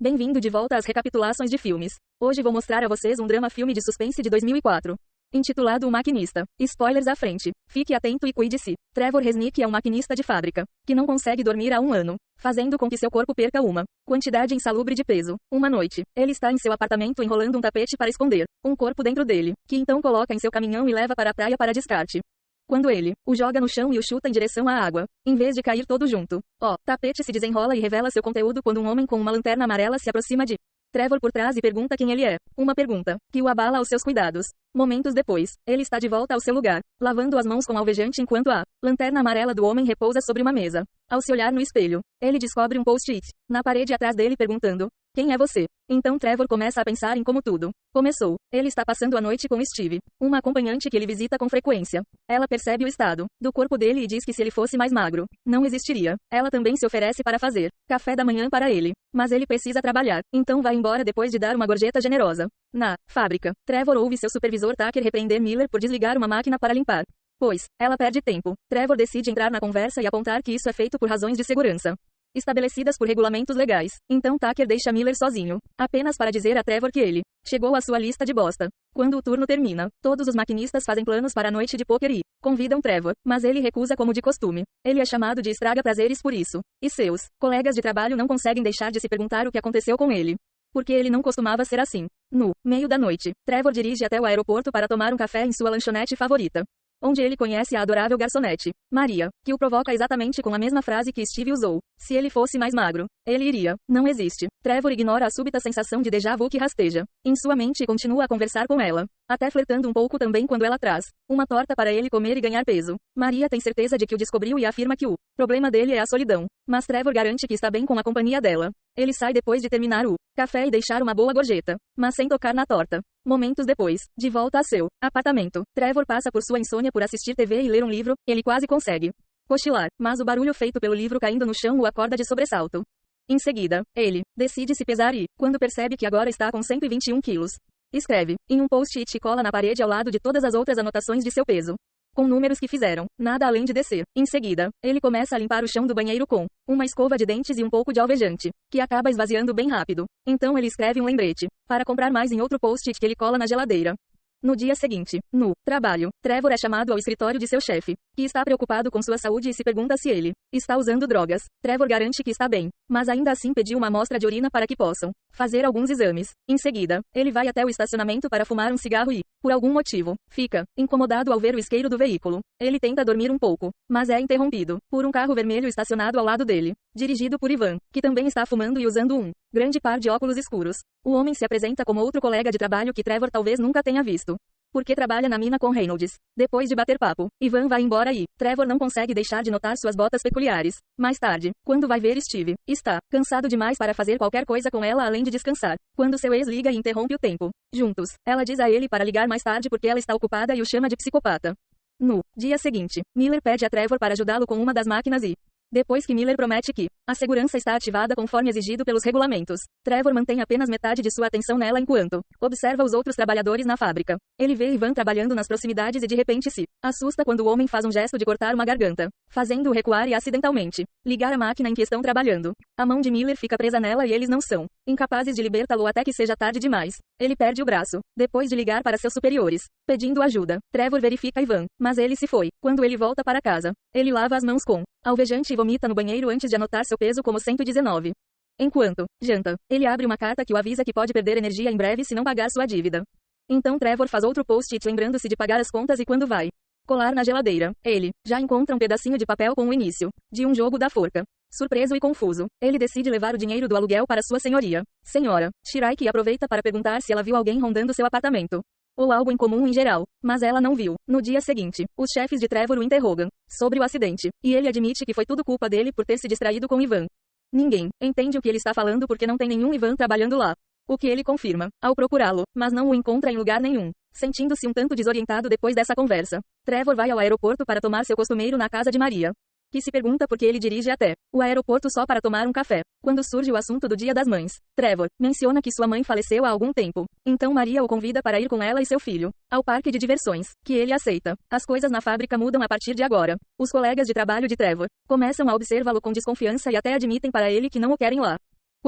Bem-vindo de volta às recapitulações de filmes. Hoje vou mostrar a vocês um drama-filme de suspense de 2004. Intitulado O Maquinista. Spoilers à frente. Fique atento e cuide-se. Trevor Resnick é um maquinista de fábrica, que não consegue dormir há um ano, fazendo com que seu corpo perca uma quantidade insalubre de peso. Uma noite, ele está em seu apartamento enrolando um tapete para esconder um corpo dentro dele, que então coloca em seu caminhão e leva para a praia para descarte. Quando ele o joga no chão e o chuta em direção à água, em vez de cair todo junto, o tapete se desenrola e revela seu conteúdo quando um homem com uma lanterna amarela se aproxima de Trevor por trás e pergunta quem ele é. Uma pergunta que o abala aos seus cuidados. Momentos depois, ele está de volta ao seu lugar, lavando as mãos com alvejante enquanto a lanterna amarela do homem repousa sobre uma mesa. Ao se olhar no espelho, ele descobre um post-it na parede atrás dele perguntando: quem é você? Então Trevor começa a pensar em como tudo começou. Ele está passando a noite com Steve, uma acompanhante que ele visita com frequência. Ela percebe o estado do corpo dele e diz que se ele fosse mais magro, não existiria. Ela também se oferece para fazer café da manhã para ele, mas ele precisa trabalhar, então vai embora depois de dar uma gorjeta generosa. Na fábrica, Trevor ouve seu supervisor Tucker repreender Miller por desligar uma máquina para limpar, pois ela perde tempo. Trevor decide entrar na conversa e apontar que isso é feito por razões de segurança estabelecidas por regulamentos legais. Então Tucker deixa Miller sozinho, apenas para dizer a Trevor que ele chegou à sua lista de bosta. Quando o turno termina, todos os maquinistas fazem planos para a noite de pôquer e convidam Trevor, mas ele recusa como de costume. Ele é chamado de estraga-prazeres por isso, e seus colegas de trabalho não conseguem deixar de se perguntar o que aconteceu com ele, porque ele não costumava ser assim. No meio da noite, Trevor dirige até o aeroporto para tomar um café em sua lanchonete favorita, onde ele conhece a adorável garçonete, Maria, que o provoca exatamente com a mesma frase que Steve usou: se ele fosse mais magro, ele iria. Não existe. Trevor ignora a súbita sensação de déjà vu que rasteja em sua mente e continua a conversar com ela, até flertando um pouco também quando ela traz uma torta para ele comer e ganhar peso. Maria tem certeza de que o descobriu e afirma que o problema dele é a solidão, mas Trevor garante que está bem com a companhia dela. Ele sai depois de terminar o café e deixar uma boa gorjeta, mas sem tocar na torta. Momentos depois, de volta a seu apartamento, Trevor passa por sua insônia por assistir TV e ler um livro. Ele quase consegue cochilar, mas o barulho feito pelo livro caindo no chão o acorda de sobressalto. Em seguida, ele decide se pesar e, quando percebe que agora está com 121 quilos, escreve em um post-it e cola na parede ao lado de todas as outras anotações de seu peso, com números que fizeram nada além de descer. Em seguida, ele começa a limpar o chão do banheiro com uma escova de dentes e um pouco de alvejante, que acaba esvaziando bem rápido. Então ele escreve um lembrete para comprar mais em outro post-it que ele cola na geladeira. No dia seguinte, no trabalho, Trevor é chamado ao escritório de seu chefe, que está preocupado com sua saúde e se pergunta se ele está usando drogas. Trevor garante que está bem, mas ainda assim pediu uma amostra de urina para que possam fazer alguns exames. Em seguida, ele vai até o estacionamento para fumar um cigarro e, por algum motivo, fica incomodado ao ver o isqueiro do veículo. Ele tenta dormir um pouco, mas é interrompido por um carro vermelho estacionado ao lado dele, dirigido por Ivan, que também está fumando e usando um grande par de óculos escuros. O homem se apresenta como outro colega de trabalho que Trevor talvez nunca tenha visto, porque trabalha na mina com Reynolds. Depois de bater papo, Ivan vai embora e Trevor não consegue deixar de notar suas botas peculiares. Mais tarde, quando vai ver Steve, está cansado demais para fazer qualquer coisa com ela além de descansar. Quando seu ex liga e interrompe o tempo juntos, ela diz a ele para ligar mais tarde porque ela está ocupada e o chama de psicopata. No dia seguinte, Miller pede a Trevor para ajudá-lo com uma das máquinas e, depois que Miller promete que a segurança está ativada conforme exigido pelos regulamentos, Trevor mantém apenas metade de sua atenção nela enquanto observa os outros trabalhadores na fábrica. Ele vê Ivan trabalhando nas proximidades e de repente se assusta quando o homem faz um gesto de cortar uma garganta, fazendo-o recuar e acidentalmente ligar a máquina em que estão trabalhando. A mão de Miller fica presa nela e eles não são incapazes de libertá-lo até que seja tarde demais. Ele perde o braço, depois de ligar para seus superiores, pedindo ajuda. Trevor verifica Ivan, mas ele se foi. Quando ele volta para casa, ele lava as mãos com alvejante e vomita no banheiro antes de anotar seu peso como 119. Enquanto janta, ele abre uma carta que o avisa que pode perder energia em breve se não pagar sua dívida. Então Trevor faz outro post-it lembrando-se de pagar as contas e quando vai colar na geladeira, ele já encontra um pedacinho de papel com o início de um jogo da forca. Surpreso e confuso, ele decide levar o dinheiro do aluguel para sua senhoria, Senhora Shiraki, e aproveita para perguntar se ela viu alguém rondando seu apartamento, ou algo em comum em geral, mas ela não viu. No dia seguinte, os chefes de Trevor o interrogam sobre o acidente, e ele admite que foi tudo culpa dele por ter se distraído com Ivan. Ninguém entende o que ele está falando porque não tem nenhum Ivan trabalhando lá, o que ele confirma ao procurá-lo, mas não o encontra em lugar nenhum. Sentindo-se um tanto desorientado depois dessa conversa, Trevor vai ao aeroporto para tomar seu costumeiro na casa de Maria, que se pergunta por que ele dirige até o aeroporto só para tomar um café. Quando surge o assunto do Dia das Mães, Trevor menciona que sua mãe faleceu há algum tempo. Então Maria o convida para ir com ela e seu filho ao parque de diversões, que ele aceita. As coisas na fábrica mudam a partir de agora. Os colegas de trabalho de Trevor começam a observá-lo com desconfiança e até admitem para ele que não o querem lá.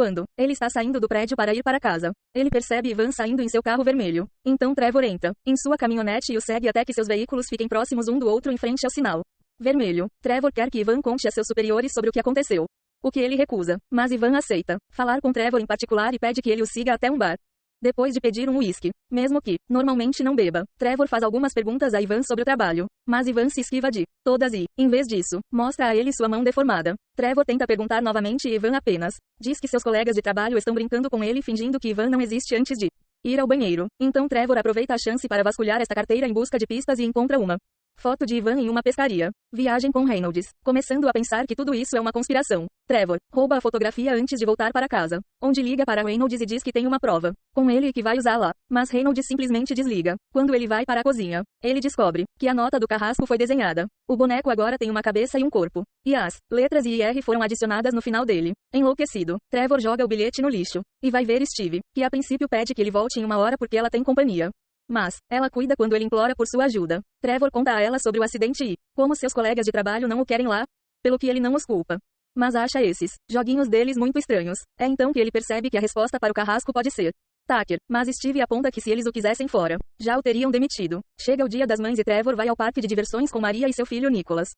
Quando ele está saindo do prédio para ir para casa, ele percebe Ivan saindo em seu carro vermelho. Então Trevor entra em sua caminhonete e o segue até que seus veículos fiquem próximos um do outro em frente ao sinal vermelho. Trevor quer que Ivan conte a seus superiores sobre o que aconteceu, o que ele recusa, mas Ivan aceita falar com Trevor em particular e pede que ele o siga até um bar. Depois de pedir um uísque, mesmo que normalmente não beba, Trevor faz algumas perguntas a Ivan sobre o trabalho, mas Ivan se esquiva de todas e, em vez disso, mostra a ele sua mão deformada. Trevor tenta perguntar novamente e Ivan apenas diz que seus colegas de trabalho estão brincando com ele fingindo que Ivan não existe antes de ir ao banheiro. Então Trevor aproveita a chance para vasculhar esta carteira em busca de pistas e encontra uma foto de Ivan em uma pescaria. Viagem com Reynolds. Começando a pensar que tudo isso é uma conspiração, Trevor rouba a fotografia antes de voltar para casa, onde liga para Reynolds e diz que tem uma prova com ele e que vai usá-la, mas Reynolds simplesmente desliga. Quando ele vai para a cozinha, ele descobre que a nota do carrasco foi desenhada. O boneco agora tem uma cabeça e um corpo, e as letras I e R foram adicionadas no final dele. Enlouquecido, Trevor joga o bilhete no lixo e vai ver Steve, que a princípio pede que ele volte em uma hora porque ela tem companhia. Mas ela cuida quando ele implora por sua ajuda. Trevor conta a ela sobre o acidente e como seus colegas de trabalho não o querem lá, pelo que ele não os culpa, mas acha esses joguinhos deles muito estranhos. É então que ele percebe que a resposta para o carrasco pode ser Tucker, mas Steve aponta que se eles o quisessem fora, já o teriam demitido. Chega o dia das mães e Trevor vai ao parque de diversões com Maria e seu filho Nicholas.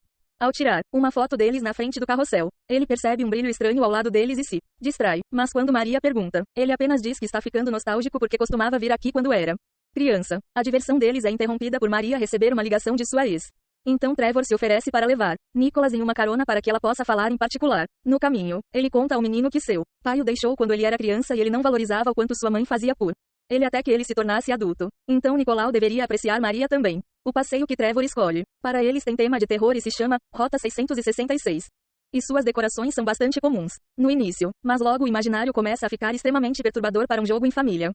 Ao tirar uma foto deles na frente do carrossel, ele percebe um brilho estranho ao lado deles e se distrai. Mas quando Maria pergunta, ele apenas diz que está ficando nostálgico porque costumava vir aqui quando era criança. A diversão deles é interrompida por Maria receber uma ligação de sua ex. Então Trevor se oferece para levar Nicholas em uma carona para que ela possa falar em particular. No caminho, ele conta ao menino que seu pai o deixou quando ele era criança e ele não valorizava o quanto sua mãe fazia por ele até que ele se tornasse adulto. Então Nicolau deveria apreciar Maria também. O passeio que Trevor escolhe para eles tem tema de terror e se chama Rota 666. E suas decorações são bastante comuns no início, mas logo o imaginário começa a ficar extremamente perturbador para um jogo em família.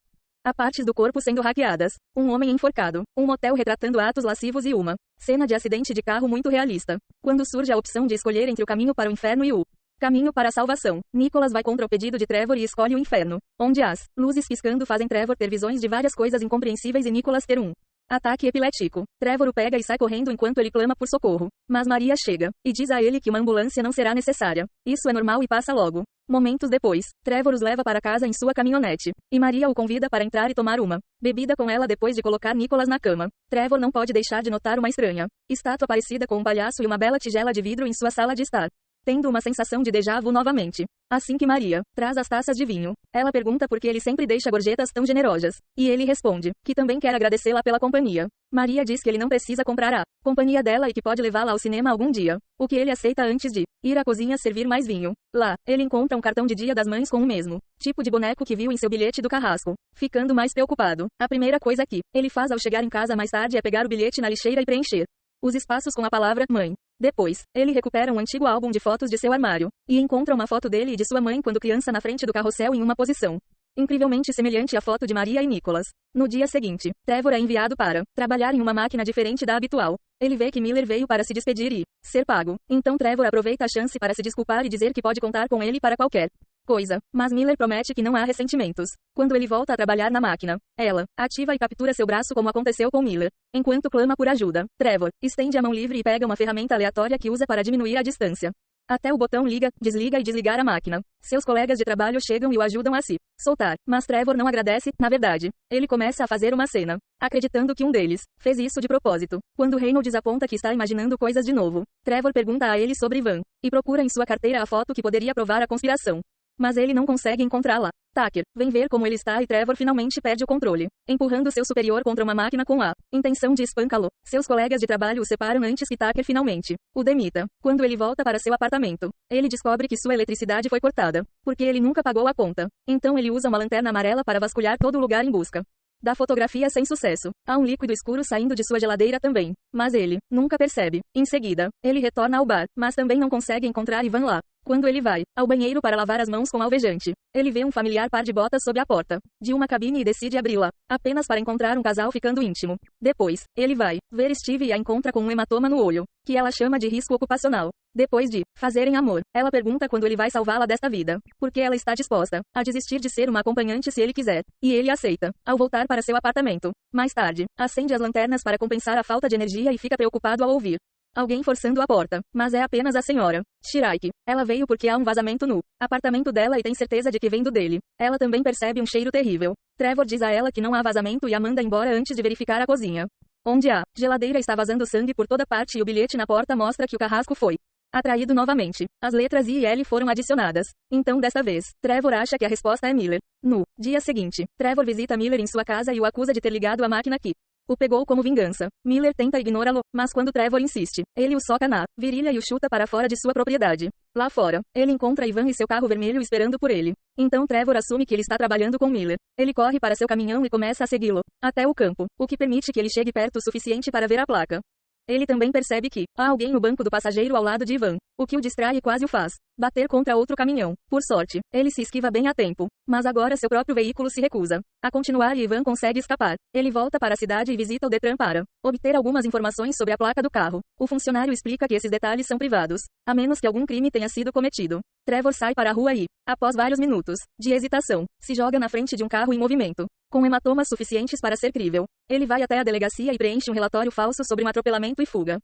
Há partes do corpo sendo hackeadas, um homem enforcado, um motel retratando atos lascivos e uma cena de acidente de carro muito realista. Quando surge a opção de escolher entre o caminho para o inferno e o caminho para a salvação, Nicholas vai contra o pedido de Trevor e escolhe o inferno, onde as luzes piscando fazem Trevor ter visões de várias coisas incompreensíveis e Nicholas ter um ataque epilético. Trevor o pega e sai correndo enquanto ele clama por socorro. Mas Maria chega e diz a ele que uma ambulância não será necessária. Isso é normal e passa logo. Momentos depois, Trevor os leva para casa em sua caminhonete, e Maria o convida para entrar e tomar uma bebida com ela depois de colocar Nicholas na cama. Trevor não pode deixar de notar uma estranha estátua parecida com um palhaço e uma bela tigela de vidro em sua sala de estar, tendo uma sensação de déjà vu novamente. Assim que Maria traz as taças de vinho, ela pergunta por que ele sempre deixa gorjetas tão generosas, e ele responde que também quer agradecê-la pela companhia. Maria diz que ele não precisa comprar a companhia dela e que pode levá-la ao cinema algum dia, o que ele aceita antes de ir à cozinha servir mais vinho. Lá, ele encontra um cartão de Dia das Mães com o mesmo tipo de boneco que viu em seu bilhete do carrasco. Ficando mais preocupado, a primeira coisa que ele faz ao chegar em casa mais tarde é pegar o bilhete na lixeira e preencher os espaços com a palavra mãe. Depois, ele recupera um antigo álbum de fotos de seu armário, e encontra uma foto dele e de sua mãe quando criança na frente do carrossel em uma posição incrivelmente semelhante à foto de Maria e Nicholas. No dia seguinte, Trevor é enviado para trabalhar em uma máquina diferente da habitual. Ele vê que Miller veio para se despedir e ser pago. Então Trevor aproveita a chance para se desculpar e dizer que pode contar com ele para qualquer coisa, mas Miller promete que não há ressentimentos. Quando ele volta a trabalhar na máquina, ela ativa e captura seu braço como aconteceu com Miller. Enquanto clama por ajuda, Trevor estende a mão livre e pega uma ferramenta aleatória que usa para diminuir a distância até o botão liga, desliga e desligar a máquina. Seus colegas de trabalho chegam e o ajudam a se soltar, mas Trevor não agradece. Na verdade, ele começa a fazer uma cena, acreditando que um deles fez isso de propósito. Quando Reynolds aponta que está imaginando coisas de novo, Trevor pergunta a ele sobre Ivan e procura em sua carteira a foto que poderia provar a conspiração. Mas ele não consegue encontrá-la. Tucker vem ver como ele está e Trevor finalmente perde o controle, empurrando seu superior contra uma máquina com a intenção de espancá-lo. Seus colegas de trabalho o separam antes que Tucker finalmente o demita. Quando ele volta para seu apartamento, ele descobre que sua eletricidade foi cortada, porque ele nunca pagou a conta. Então ele usa uma lanterna amarela para vasculhar todo o lugar em busca da fotografia sem sucesso. Há um líquido escuro saindo de sua geladeira também, mas ele nunca percebe. Em seguida, ele retorna ao bar, mas também não consegue encontrar Ivan lá. Quando ele vai ao banheiro para lavar as mãos com alvejante, ele vê um familiar par de botas sob a porta de uma cabine e decide abri-la, apenas para encontrar um casal ficando íntimo. Depois, ele vai ver Steve e a encontra com um hematoma no olho, que ela chama de risco ocupacional. Depois de fazerem amor, ela pergunta quando ele vai salvá-la desta vida, porque ela está disposta a desistir de ser uma acompanhante se ele quiser, e ele aceita. Ao voltar para seu apartamento, mais tarde, acende as lanternas para compensar a falta de energia e fica preocupado ao ouvir Alguém forçando a porta, mas é apenas a senhora Shiraki. Ela veio porque há um vazamento no apartamento dela e tem certeza de que vem do dele. Ela também percebe um cheiro terrível. Trevor diz a ela que não há vazamento e a manda embora antes de verificar a cozinha, onde a geladeira está vazando sangue por toda parte e o bilhete na porta mostra que o carrasco foi atraído novamente. As letras I e L foram adicionadas. Então dessa vez, Trevor acha que a resposta é Miller. No dia seguinte, Trevor visita Miller em sua casa e o acusa de ter ligado a máquina que o pegou como vingança. Miller tenta ignorá-lo, mas quando Trevor insiste, ele o soca na virilha e o chuta para fora de sua propriedade. Lá fora, ele encontra Ivan e seu carro vermelho esperando por ele. Então Trevor assume que ele está trabalhando com Miller. Ele corre para seu caminhão e começa a segui-lo até o campo, o que permite que ele chegue perto o suficiente para ver a placa. Ele também percebe que há alguém no banco do passageiro ao lado de Ivan, o que o distrai e quase o faz bater contra outro caminhão. Por sorte, ele se esquiva bem a tempo, mas agora seu próprio veículo se recusa a continuar e Ivan consegue escapar. Ele volta para a cidade e visita o Detran para obter algumas informações sobre a placa do carro. O funcionário explica que esses detalhes são privados, a menos que algum crime tenha sido cometido. Trevor sai para a rua e, após vários minutos de hesitação, se joga na frente de um carro em movimento, com hematomas suficientes para ser crível. Ele vai até a delegacia e preenche um relatório falso sobre um atropelamento e fuga.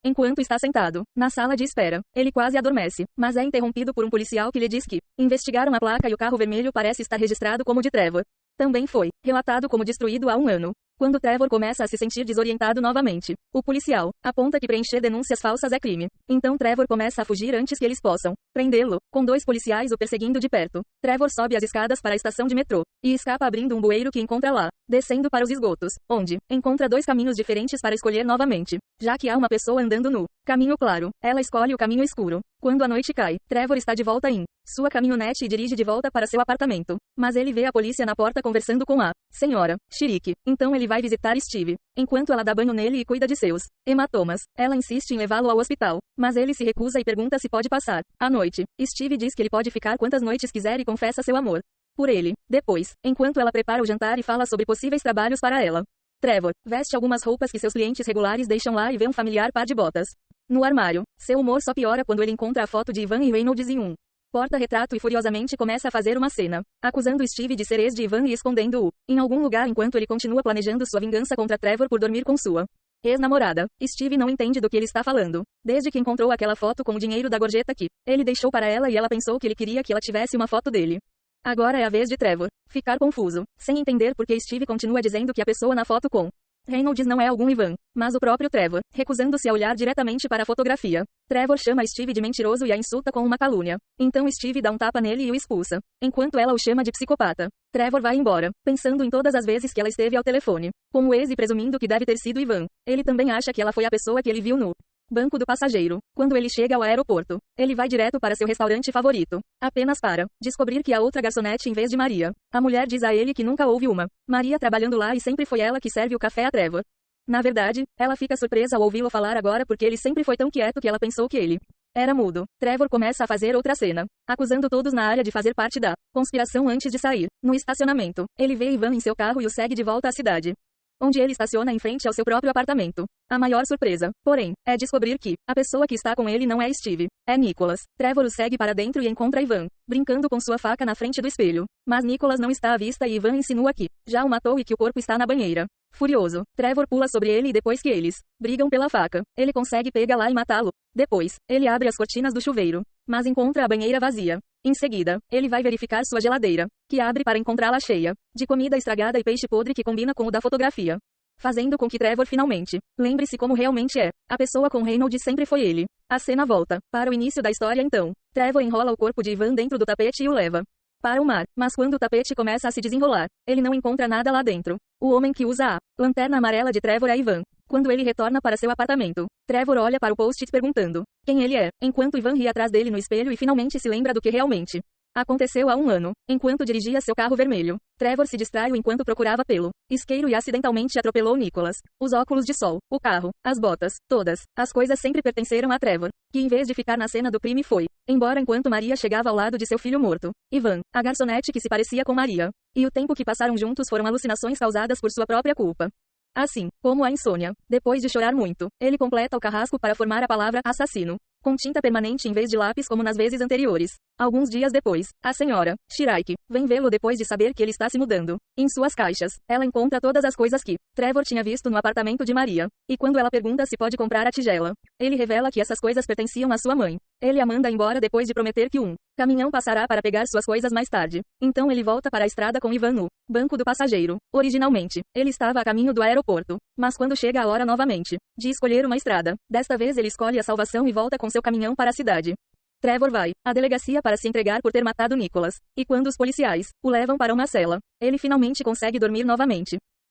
Enquanto está sentado na sala de espera, ele quase adormece, mas é interrompido por um policial que lhe diz que investigaram a placa e o carro vermelho parece estar registrado como de Trevor. Também foi relatado como destruído há um ano. Quando Trevor começa a se sentir desorientado novamente, o policial aponta que preencher denúncias falsas é crime. Então Trevor começa a fugir antes que eles possam prendê-lo, com dois policiais o perseguindo de perto. Trevor sobe as escadas para a estação de metrô e escapa abrindo um bueiro que encontra lá, descendo para os esgotos, onde encontra dois caminhos diferentes para escolher novamente. Já que há uma pessoa andando no caminho claro, ela escolhe o caminho escuro. Quando a noite cai, Trevor está de volta em sua caminhonete e dirige de volta para seu apartamento. Mas ele vê a polícia na porta conversando com a senhora Shiriki. Então ele vai visitar Steve, enquanto ela dá banho nele e cuida de seus hematomas. Ela insiste em levá-lo ao hospital, mas ele se recusa e pergunta se pode passar a noite. Steve diz que ele pode ficar quantas noites quiser e confessa seu amor por ele. Depois, enquanto ela prepara o jantar e fala sobre possíveis trabalhos para ela, Trevor veste algumas roupas que seus clientes regulares deixam lá e vê um familiar par de botas no armário. Seu humor só piora quando ele encontra a foto de Ivan e Reynolds em um porta-retrato e furiosamente começa a fazer uma cena, acusando Steve de ser ex de Ivan e escondendo-o em algum lugar enquanto ele continua planejando sua vingança contra Trevor por dormir com sua ex-namorada. Steve não entende do que ele está falando, desde que encontrou aquela foto com o dinheiro da gorjeta que ele deixou para ela e ela pensou que ele queria que ela tivesse uma foto dele. Agora é a vez de Trevor ficar confuso, sem entender por que Steve continua dizendo que a pessoa na foto com Reynolds não é algum Ivan, mas o próprio Trevor, recusando-se a olhar diretamente para a fotografia. Trevor chama Steve de mentiroso e a insulta com uma calúnia. Então Steve dá um tapa nele e o expulsa, enquanto ela o chama de psicopata. Trevor vai embora, pensando em todas as vezes que ela esteve ao telefone com o ex e presumindo que deve ter sido Ivan. Ele também acha que ela foi a pessoa que ele viu no banco do passageiro. Quando ele chega ao aeroporto, ele vai direto para seu restaurante favorito, apenas para descobrir que há outra garçonete em vez de Maria. A mulher diz a ele que nunca houve uma Maria trabalhando lá e sempre foi ela que serve o café a Trevor. Na verdade, ela fica surpresa ao ouvi-lo falar agora porque ele sempre foi tão quieto que ela pensou que ele era mudo. Trevor começa a fazer outra cena, acusando todos na área de fazer parte da conspiração antes de sair. No estacionamento, ele vê Ivan em seu carro e o segue de volta à cidade, onde ele estaciona em frente ao seu próprio apartamento. A maior surpresa, porém, é descobrir que a pessoa que está com ele não é Steve, é Nicholas. Trevor o segue para dentro e encontra Ivan brincando com sua faca na frente do espelho. Mas Nicholas não está à vista e Ivan insinua que já o matou e que o corpo está na banheira. Furioso, Trevor pula sobre ele e depois que eles brigam pela faca, ele consegue pegá-la e matá-lo. Depois, ele abre as cortinas do chuveiro, mas encontra a banheira vazia. Em seguida, ele vai verificar sua geladeira, que abre para encontrá-la cheia de comida estragada e peixe podre que combina com o da fotografia, fazendo com que Trevor finalmente lembre-se como realmente é. A pessoa com Reynolds sempre foi ele. A cena volta para o início da história então. Trevor enrola o corpo de Ivan dentro do tapete e o leva para o mar, mas quando o tapete começa a se desenrolar, ele não encontra nada lá dentro. O homem que usa a lanterna amarela de Trevor é Ivan. Quando ele retorna para seu apartamento, Trevor olha para o post-it perguntando quem ele é, enquanto Ivan ri atrás dele no espelho e finalmente se lembra do que realmente aconteceu há um ano, enquanto dirigia seu carro vermelho. Trevor se distraiu enquanto procurava pelo isqueiro e acidentalmente atropelou Nicholas. Os óculos de sol, o carro, as botas, todas as coisas sempre pertenceram a Trevor, que em vez de ficar na cena do crime foi embora enquanto Maria chegava ao lado de seu filho morto. Ivan, a garçonete que se parecia com Maria, e o tempo que passaram juntos foram alucinações causadas por sua própria culpa. Assim como a insônia. Depois de chorar muito, ele completa o carrasco para formar a palavra assassino. com tinta permanente em vez de lápis como nas vezes anteriores. Alguns dias depois, a senhora Shrike vem vê-lo depois de saber que ele está se mudando. Em suas caixas, ela encontra todas as coisas que Trevor tinha visto no apartamento de Maria. E quando ela pergunta se pode comprar a tigela, ele revela que essas coisas pertenciam à sua mãe. Ele a manda embora depois de prometer que um caminhão passará para pegar suas coisas mais tarde. Então ele volta para a estrada com Ivan no banco do passageiro. Originalmente, ele estava a caminho do aeroporto, mas quando chega a hora novamente de escolher uma estrada, desta vez ele escolhe a salvação e volta com seu caminhão para a cidade. Trevor vai à delegacia para se entregar por ter matado Nicholas, e quando os policiais o levam para uma cela, ele finalmente consegue dormir novamente.